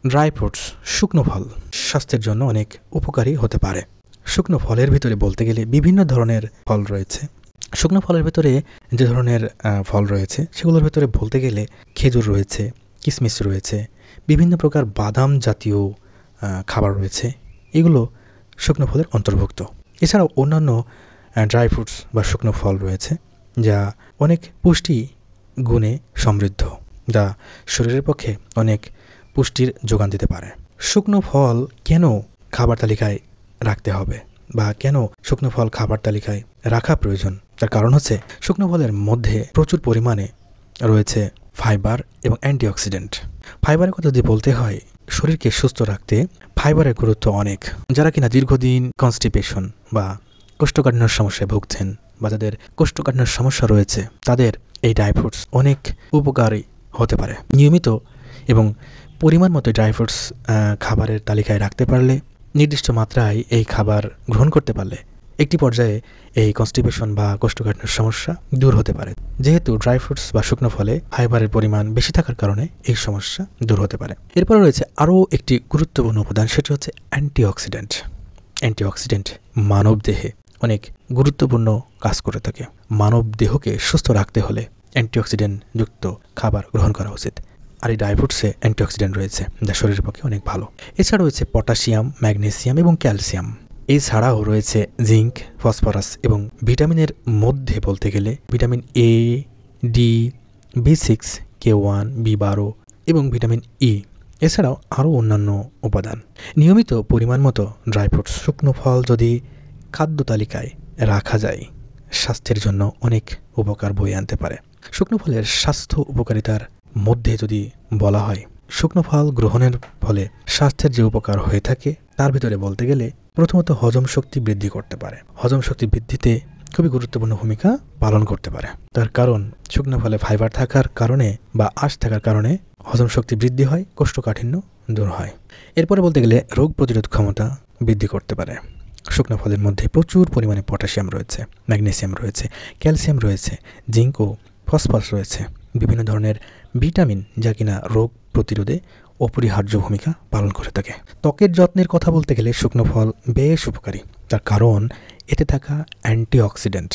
Dry fruits শুকনো ফল স্বাস্থ্যের জন্য অনেক উপকারী হতে পারে। শুকনো ফলের ভিতরে বলতে গেলে বিভিন্ন ধরনের ফল রয়েছে। শুকনো ফলের ভিতরে যে ধরনের ফল রয়েছে সেগুলোর ভিতরে বলতে গেলে খেজুর রয়েছে, কিশমিশ রয়েছে, বিভিন্ন প্রকার বাদাম জাতীয় খাবার রয়েছে। এগুলো শুকনো ফলের অন্তর্ভুক্ত। এছাড়াও অন্যান্য ড্রাই ফ্রুটস বা শুকনো ফল রয়েছে যা অনেক পুষ্টি গুণে সমৃদ্ধ, যা শরীরের পক্ষে অনেক পুষ্টির যোগান দিতে পারে। শুকনো ফল কেন খাবার তালিকায় রাখতে হবে বা কেন শুকনো ফল খাবার তালিকায় রাখা প্রয়োজন, তার কারণ হচ্ছে শুকনো ফলের মধ্যে প্রচুর পরিমাণে রয়েছে ফাইবার এবং অ্যান্টিঅক্সিডেন্ট। ফাইবারের কথা যদি বলতে হয়, শরীরকে সুস্থ রাখতে ফাইবারের গুরুত্ব অনেক। যারা কিনা দীর্ঘদিন কনস্টিপেশন বা কোষ্ঠকাঠিন্যর সমস্যায় ভুগছেন বা যাদের কোষ্ঠকাঠিন্যর সমস্যা রয়েছে, তাদের এই ড্রাই ফ্রুটস অনেক উপকারী হতে পারে। নিয়মিত এবং পরিমাণ মতো ড্রাই ফ্রুটস খাবারের তালিকায় রাখতে পারলে, নির্দিষ্ট মাত্রায় এই খাবার গ্রহণ করতে পারলে একটি পর্যায়ে এই কনস্টিপেশন বা কোষ্ঠকাঠিন্যের সমস্যা দূর হতে পারে। যেহেতু ড্রাই ফ্রুটস বা শুকনো ফলে ফাইবারের পরিমাণ বেশি থাকার কারণে এই সমস্যা দূর হতে পারে। এরপরে রয়েছে আরও একটি গুরুত্বপূর্ণ উপাদান, সেটি হচ্ছে অ্যান্টিঅক্সিডেন্ট। অ্যান্টিঅক্সিডেন্ট মানব দেহে অনেক গুরুত্বপূর্ণ কাজ করে থাকে। মানব দেহকে সুস্থ রাখতে হলে অ্যান্টিঅক্সিডেন্ট যুক্ত খাবার গ্রহণ করা উচিত। আর এই ড্রাই ফ্রুটসে অ্যান্টিঅক্সিডেন্ট রয়েছে যা শরীরের পক্ষে অনেক ভালো। এছাড়া রয়েছে পটাশিয়াম, ম্যাগনেসিয়াম এবং ক্যালসিয়াম। এছাড়াও রয়েছে জিঙ্ক, ফসফরাস এবং ভিটামিনের মধ্যে বলতে গেলে vitamin A, D, B6, K1, B12 এবং ভিটামিন ই। এছাড়াও আরও অন্যান্য উপাদান। নিয়মিত পরিমাণ মতো ড্রাই ফ্রুটস শুকনো ফল যদি খাদ্য তালিকায় রাখা যায়, স্বাস্থ্যের জন্য অনেক উপকার বয়ে আনতে পারে। শুকনো ফলের স্বাস্থ্য উপকারিতার মধ্যে যদি বলা হয়, শুকনো ফল গ্রহণের ফলে স্বাস্থ্যের যে উপকার হয়ে থাকে তার ভিতরে বলতে গেলে প্রথমত হজম শক্তি বৃদ্ধি করতে পারে। হজম শক্তি বৃদ্ধিতে খুবই গুরুত্বপূর্ণ ভূমিকা পালন করতে পারে। তার কারণ শুকনো ফলে ফাইবার থাকার কারণে বা আঁশ থাকার কারণে হজম শক্তি বৃদ্ধি হয়, কোষ্ঠকাঠিন্য দূর হয়। এরপরে বলতে গেলে রোগ প্রতিরোধ ক্ষমতা বৃদ্ধি করতে পারে। শুকনো ফলের মধ্যে প্রচুর পরিমাণে পটাশিয়াম রয়েছে, ম্যাগনেসিয়াম রয়েছে, ক্যালসিয়াম রয়েছে, জিঙ্ক ও ফসফরাস রয়েছে, বিভিন্ন ধরনের ভিটামিন যা কিনা রোগ প্রতিরোধে অপরিহার্য ভূমিকা পালন করে থাকে। ত্বকের যত্নের কথা বলতে গেলে শুকনো ফল বেশ উপকারী। তার কারণ এতে থাকা অ্যান্টিঅক্সিডেন্ট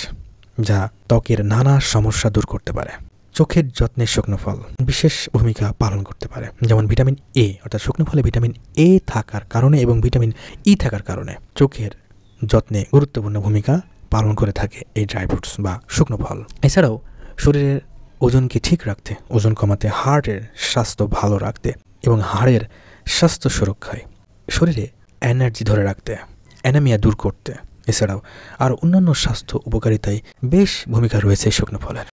যা ত্বকের নানা সমস্যা দূর করতে পারে। চোখের যত্নে শুকনো ফল বিশেষ ভূমিকা পালন করতে পারে। যেমন ভিটামিন এ, অর্থাৎ শুকনো ফলে ভিটামিন এ থাকার কারণে এবং ভিটামিন ই থাকার কারণে চোখের যত্নে গুরুত্বপূর্ণ ভূমিকা পালন করে থাকে এই ড্রাই ফ্রুটস বা শুকনো ফল। এছাড়াও শরীরের ওজনকে ঠিক রাখতে, ওজন কমাতে, হার্টের স্বাস্থ্য ভালো রাখতে এবং হাড়ের স্বাস্থ্য সুরক্ষায়, শরীরে এনার্জি ধরে রাখতে, অ্যানিমিয়া দূর করতে, এছাড়াও আর অন্যান্য স্বাস্থ্য উপকারিতায় বেশ ভূমিকা রয়েছে শুকনো ফলের।